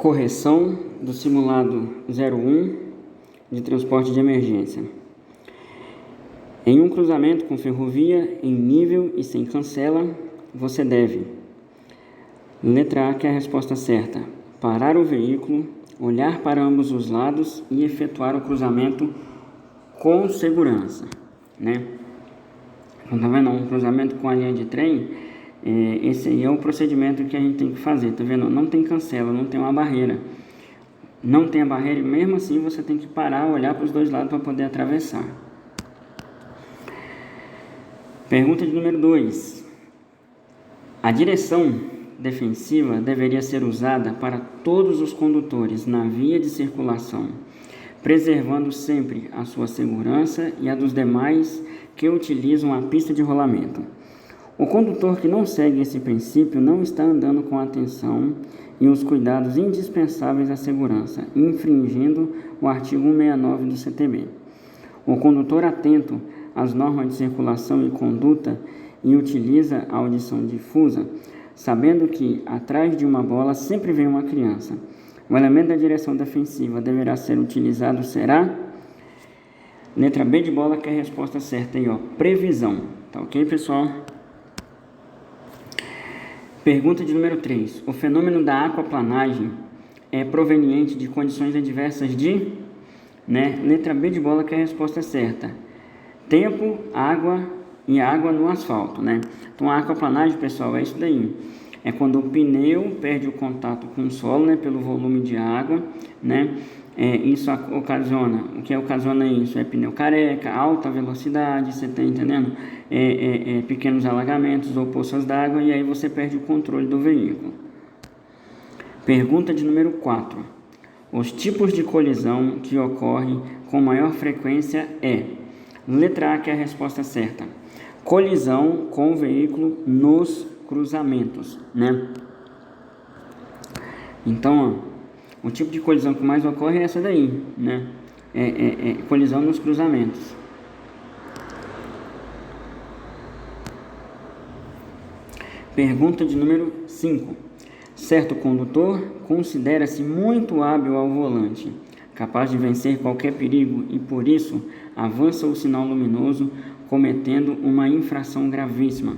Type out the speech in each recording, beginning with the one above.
Correção do simulado 01 de transporte de emergência. Em um cruzamento com ferrovia em nível e sem cancela, você deve: letra A, que é a resposta certa, parar o veículo, olhar para ambos os lados e efetuar o cruzamento com segurança, né? Então, tá vendo? Um cruzamento com a linha de trem, esse aí é o procedimento que a gente tem que fazer, tá vendo? Não tem cancela, não tem uma barreira. Não tem a barreira e mesmo assim você tem que parar, olhar para os dois lados para poder atravessar. Pergunta de número 2. A direção defensiva deveria ser usada para todos os condutores na via de circulação, preservando sempre a sua segurança e a dos demais que utilizam a pista de rolamento. O condutor que não segue esse princípio não está andando com atenção e os cuidados indispensáveis à segurança, infringindo o artigo 169 do CTB. O condutor atento às normas de circulação e conduta e utiliza a audição difusa, sabendo que atrás de uma bola sempre vem uma criança. O elemento da direção defensiva deverá ser utilizado, será? Letra B de bola, que é a resposta certa aí, ó, previsão. Tá ok, pessoal? Pergunta de número 3. O fenômeno da aquaplanagem é proveniente de condições adversas de, né? Letra B de bola, que é a resposta certa. Tempo, água e água no asfalto, né? Então, a aquaplanagem, pessoal, é isso daí. É quando o pneu perde o contato com o solo, né? Pelo volume de água, né? Isso ocasiona, o que ocasiona isso? É pneu careca, alta velocidade, você está entendendo? Pequenos alagamentos ou poças d'água, e aí você perde o controle do veículo. Pergunta de número 4. Os tipos de colisão que ocorrem com maior frequência é: letra A, que é a resposta certa, colisão com o veículo nos cruzamentos, né? Então, ó, o tipo de colisão que mais ocorre é essa daí, né? Colisão nos cruzamentos. Pergunta de número 5. Certo condutor considera-se muito hábil ao volante, capaz de vencer qualquer perigo e, por isso, avança o sinal luminoso cometendo uma infração gravíssima,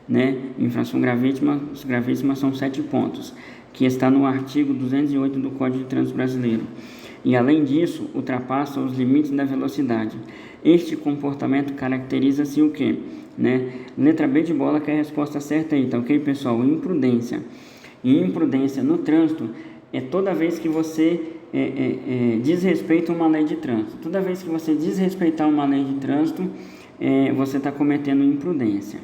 né? Infração gravíssima são 7 pontos, que está no artigo 208 do Código de Trânsito Brasileiro. E, além disso, ultrapassa os limites da velocidade. Este comportamento caracteriza-se o quê? Né? Letra B de bola, que é a resposta certa aí, tá ok, pessoal? Imprudência. E imprudência no trânsito é toda vez que você desrespeita uma lei de trânsito. Toda vez que você desrespeitar uma lei de trânsito, você está cometendo imprudência.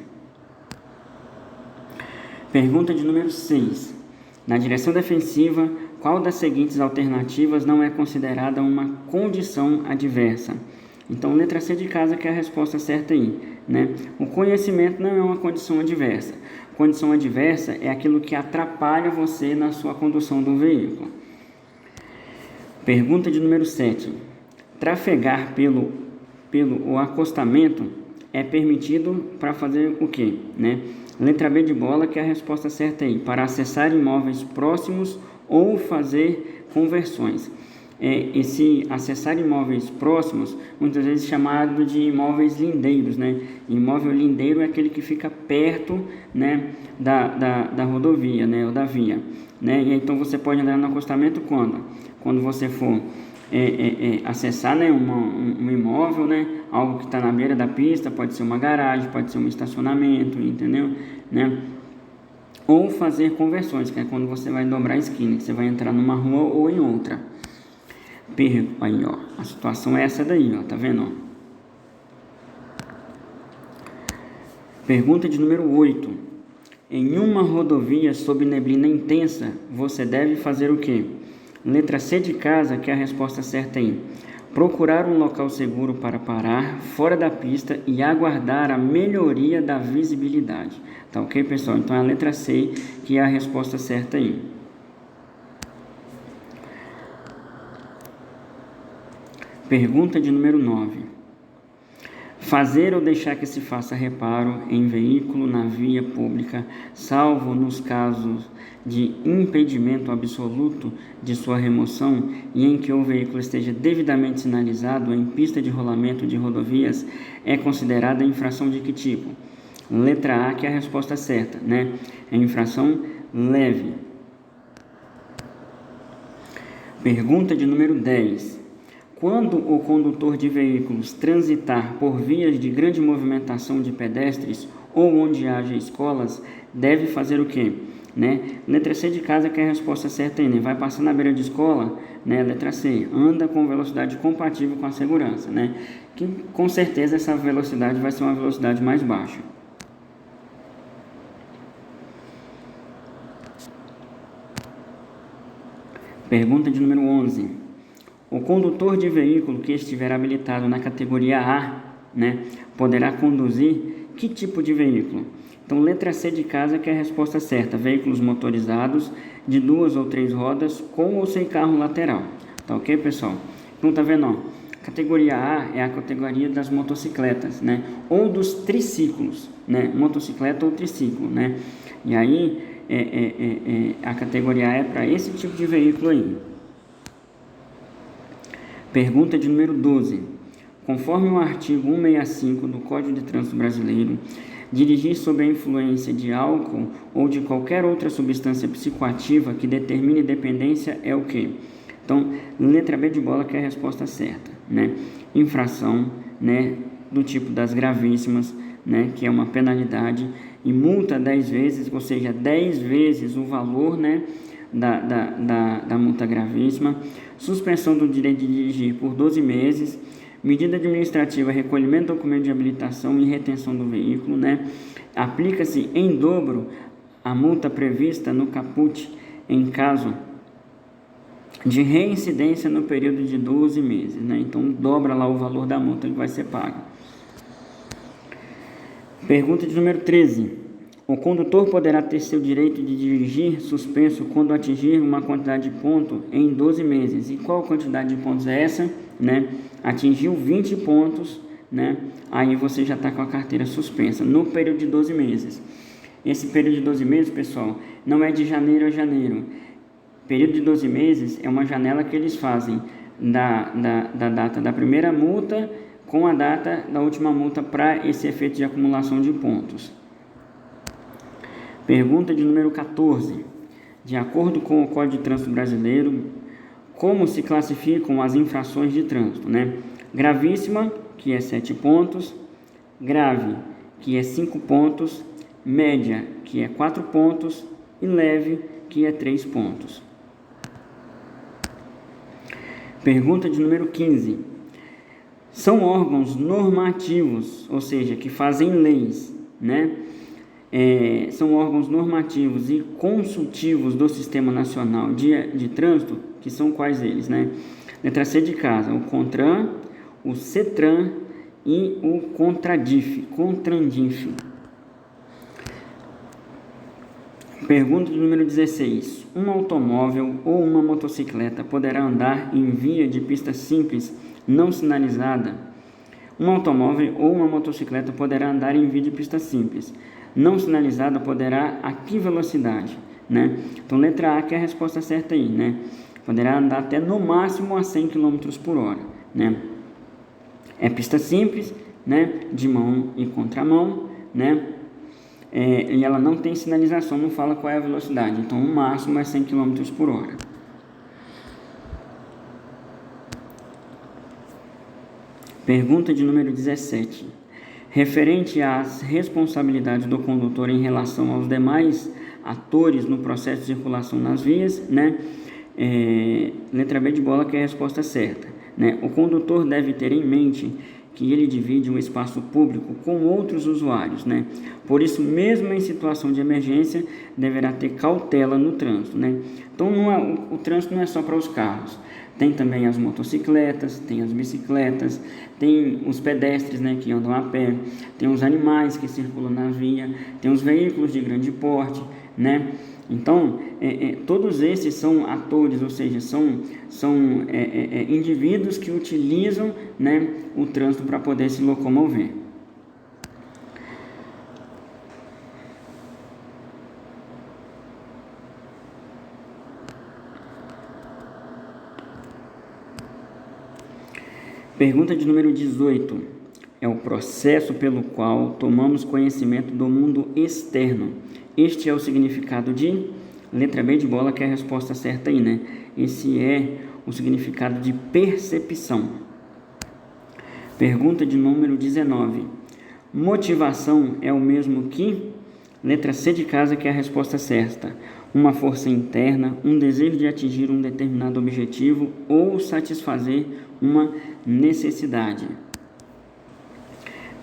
Pergunta de número 6. Na direção defensiva, qual das seguintes alternativas não é considerada uma condição adversa? Então, letra C de casa, que é a resposta certa aí, né? O conhecimento não é uma condição adversa. Condição adversa é aquilo que atrapalha você na sua condução do veículo. Pergunta de número 7. Trafegar pelo acostamento é permitido para fazer o quê, né? Letra B de bola, que é a resposta certa aí, para acessar imóveis próximos ou fazer conversões. Esse acessar imóveis próximos, muitas vezes chamado de imóveis lindeiros, né? Imóvel lindeiro é aquele que fica perto, né, da rodovia, né, ou da via, né? E então você pode andar no acostamento quando você for acessar, né, um imóvel, né, algo que está na beira da pista, pode ser uma garagem, pode ser um estacionamento, entendeu? Né? Ou fazer conversões, que é quando você vai dobrar a esquina, que você vai entrar numa rua ou em outra. Aí, ó, a situação é essa daí, ó, tá vendo? Ó? Pergunta de número 8. Em uma rodovia sob neblina intensa, você deve fazer o quê? Letra C de casa, que é a resposta certa aí. Procurar um local seguro para parar, fora da pista e aguardar a melhoria da visibilidade. Tá ok, pessoal? Então, é a letra C, que é a resposta certa aí. Pergunta de número 9. fazer ou deixar que se faça reparo em veículo na via pública, salvo nos casos de impedimento absoluto de sua remoção e em que o veículo esteja devidamente sinalizado em pista de rolamento de rodovias, é considerada infração de que tipo? Letra A, que é a resposta certa, né? É infração leve. Pergunta de número 10. Quando o condutor de veículos transitar por vias de grande movimentação de pedestres ou onde haja escolas, deve fazer o quê? Né? Letra C de casa, que é a resposta certa aí, né? Vai passar na beira de escola, né? Letra C, anda com velocidade compatível com a segurança, né? Que com certeza essa velocidade vai ser uma velocidade mais baixa. Pergunta de número 11. O condutor de veículo que estiver habilitado na categoria A, né, poderá conduzir que tipo de veículo? Então, letra C de casa, que é a resposta certa. Veículos motorizados de 2 ou 3 rodas com ou sem carro lateral. Tá ok, pessoal? Então, tá vendo, ó? Categoria A é a categoria das motocicletas, né? Ou dos triciclos, né? Motocicleta ou triciclo, né? E aí, a categoria A é para esse tipo de veículo aí. Pergunta de número 12. Conforme o artigo 165 do Código de Trânsito Brasileiro, dirigir sob a influência de álcool ou de qualquer outra substância psicoativa que determine dependência é o quê? Então, letra B de bola, que é a resposta certa, né? Infração, né, do tipo das gravíssimas, né, que é uma penalidade, e multa 10 vezes, ou seja, 10 vezes o valor, né, da multa gravíssima, suspensão do direito de dirigir por 12 meses, medida administrativa, recolhimento do documento de habilitação e retenção do veículo, né? Aplica-se em dobro a multa prevista no caput em caso de reincidência no período de 12 meses, né? Então, dobra lá o valor da multa que vai ser paga. Pergunta de número 13. O condutor poderá ter seu direito de dirigir suspenso quando atingir uma quantidade de pontos em 12 meses. E qual quantidade de pontos é essa? Né? Atingiu 20 pontos, né? Aí você já está com a carteira suspensa no período de 12 meses. Esse período de 12 meses, pessoal, não é de janeiro a janeiro. Período de 12 meses é uma janela que eles fazem da data da primeira multa com a data da última multa para esse efeito de acumulação de pontos. Pergunta de número 14. De acordo com o Código de Trânsito Brasileiro, como se classificam as infrações de trânsito, né? Gravíssima, que é 7 pontos, grave, que é 5 pontos, média, que é 4 pontos, e leve, que é 3 pontos. Pergunta de número 15. São órgãos normativos, ou seja, que fazem leis, né? São órgãos normativos e consultivos do Sistema Nacional de Trânsito, que são quais eles, né? Letra C de casa, o CONTRAN, o CETRAN e o CONTRADIF. Pergunta de número 16. Um automóvel ou uma motocicleta poderá andar em via de pista simples não sinalizada? Um automóvel ou uma motocicleta poderá andar em via de pista simples não sinalizada, poderá a que velocidade, né? Então, letra A, que é a resposta certa aí, né? Poderá andar até no máximo a 100 km por hora, né? É pista simples, né? De mão e contramão, né? E ela não tem sinalização, não fala qual é a velocidade. Então, o máximo é 100 km por hora. Pergunta de número 17. Referente às responsabilidades do condutor em relação aos demais atores no processo de circulação nas vias, né? Letra B de bola, que é a resposta certa, né? O condutor deve ter em mente que ele divide um espaço público com outros usuários, né? Por isso, mesmo em situação de emergência, deverá ter cautela no trânsito, né? Então, o trânsito não é só para os carros. Tem também as motocicletas, tem as bicicletas, tem os pedestres, né, que andam a pé, tem os animais que circulam na via, tem os veículos de grande porte, né? Então, todos esses são atores, ou seja, são indivíduos que utilizam, né, o trânsito para poder se locomover. Pergunta de número 18. É o processo pelo qual tomamos conhecimento do mundo externo. Este é o significado de... Letra B de bola, que é a resposta certa aí, né? Esse é o significado de percepção. Pergunta de número 19. Motivação é o mesmo que... Letra C de casa, que é a resposta certa. Uma força interna, um desejo de atingir um determinado objetivo ou satisfazer uma necessidade.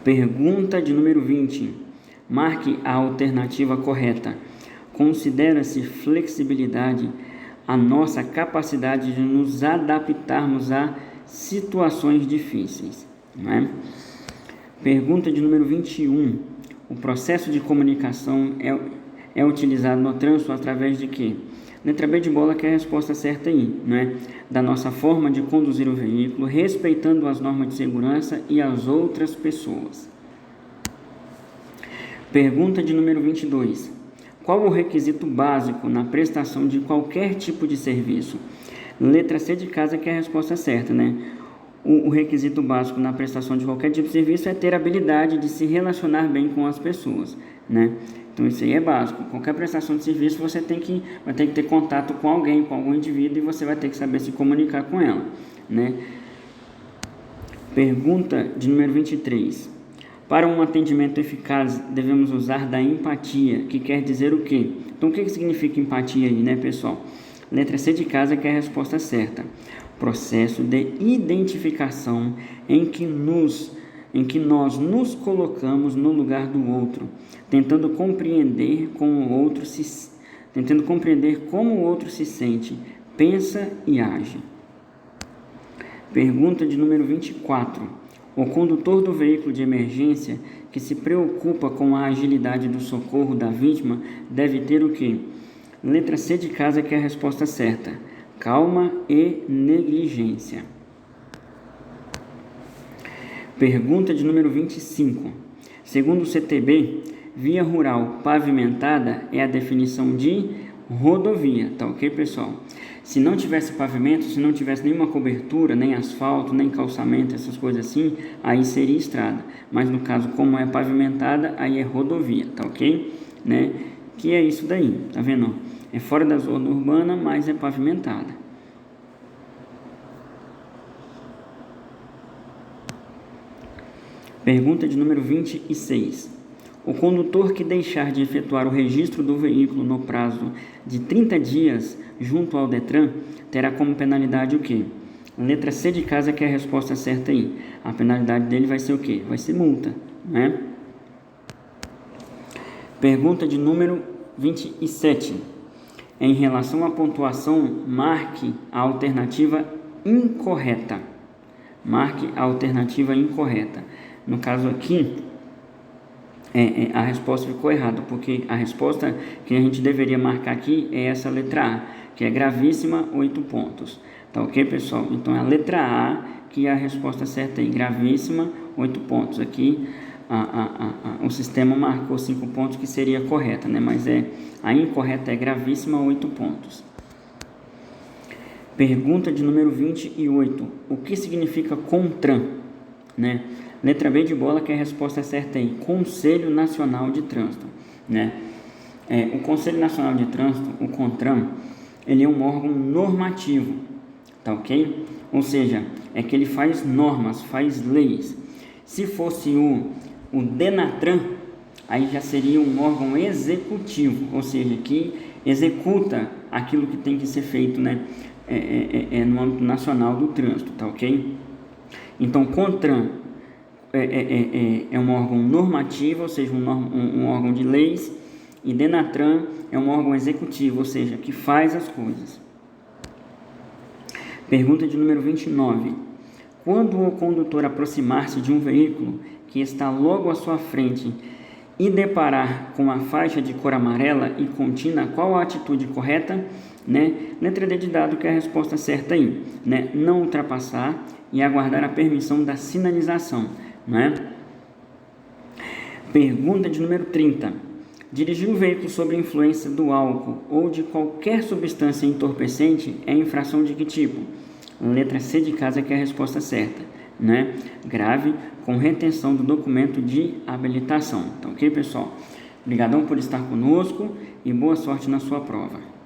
Pergunta de número 20. Marque a alternativa correta. Considera-se flexibilidade a nossa capacidade de nos adaptarmos a situações difíceis, não é? Pergunta de número 21. O processo de comunicação é utilizado no trânsito através de quê? Letra B de bola, que é a resposta certa aí, né? Da nossa forma de conduzir o veículo, respeitando as normas de segurança e as outras pessoas. Pergunta de número 22. Qual o requisito básico na prestação de qualquer tipo de serviço? Letra C de casa, que é a resposta certa, né? O requisito básico na prestação de qualquer tipo de serviço é ter habilidade de se relacionar bem com as pessoas, né? Então, isso aí é básico. Qualquer prestação de serviço, você vai ter que ter contato com alguém, com algum indivíduo, e você vai ter que saber se comunicar com ela, né? Pergunta de número 23. Para um atendimento eficaz, devemos usar da empatia, que quer dizer o quê? Então, o que significa empatia aí, né, pessoal? Letra C de casa, que é a resposta certa. Processo de identificação em que nós nos colocamos no lugar do outro, tentando compreender como o outro se sente, pensa e age. Pergunta de número 24. O condutor do veículo de emergência que se preocupa com a agilidade do socorro da vítima deve ter o quê? Letra C de casa, que é a resposta certa. Calma e negligência. Pergunta de número 25. Segundo o CTB, via rural pavimentada é a definição de rodovia, tá ok, pessoal? Se não tivesse pavimento, se não tivesse nenhuma cobertura, nem asfalto, nem calçamento, essas coisas assim, aí seria estrada. Mas no caso, como é pavimentada, aí é rodovia, tá ok? Né? Que é isso daí, tá vendo? É fora da zona urbana, mas é pavimentada. Pergunta de número 26. O condutor que deixar de efetuar o registro do veículo no prazo de 30 dias junto ao Detran terá como penalidade o quê? Letra C de casa, que é a resposta certa aí. A penalidade dele vai ser o quê? Vai ser multa, né? Pergunta de número 27. Em relação à pontuação, marque a alternativa incorreta. Marque a alternativa incorreta. No caso aqui, a resposta ficou errada, porque a resposta que a gente deveria marcar aqui é essa letra A, que é gravíssima, 8 pontos. Tá ok, pessoal? Então, é a letra A que é a resposta certa aí, gravíssima, 8 pontos. Aqui, o sistema marcou 5 pontos, que seria correta, né? Mas a incorreta é gravíssima, 8 pontos. Pergunta de número 28. O que significa CONTRAN, né? Letra B de bola, que é a resposta certa aí. Conselho Nacional de Trânsito, né? O Conselho Nacional de Trânsito, o CONTRAN, ele é um órgão normativo, tá ok? Ou seja, é que ele faz normas, faz leis. Se fosse o DENATRAN, aí já seria um órgão executivo, ou seja, que executa aquilo que tem que ser feito, né? No âmbito nacional do trânsito, tá ok? Então, CONTRAN é um órgão normativo, ou seja, um órgão de leis, e DENATRAN é um órgão executivo, ou seja, que faz as coisas. Pergunta de número 29. Quando o condutor aproximar-se de um veículo que está logo à sua frente e deparar com a faixa de cor amarela e contínua, qual a atitude correta? Né? Letra D de dado, que é a resposta certa aí. Né? Não ultrapassar e aguardar a permissão da sinalização. Né? Pergunta de número 30. Dirigir o veículo sob a influência do álcool ou de qualquer substância entorpecente é infração de que tipo? Letra C de casa, que é a resposta certa. Né? Grave, com retenção do documento de habilitação. Então, ok, pessoal? Obrigadão por estar conosco e boa sorte na sua prova.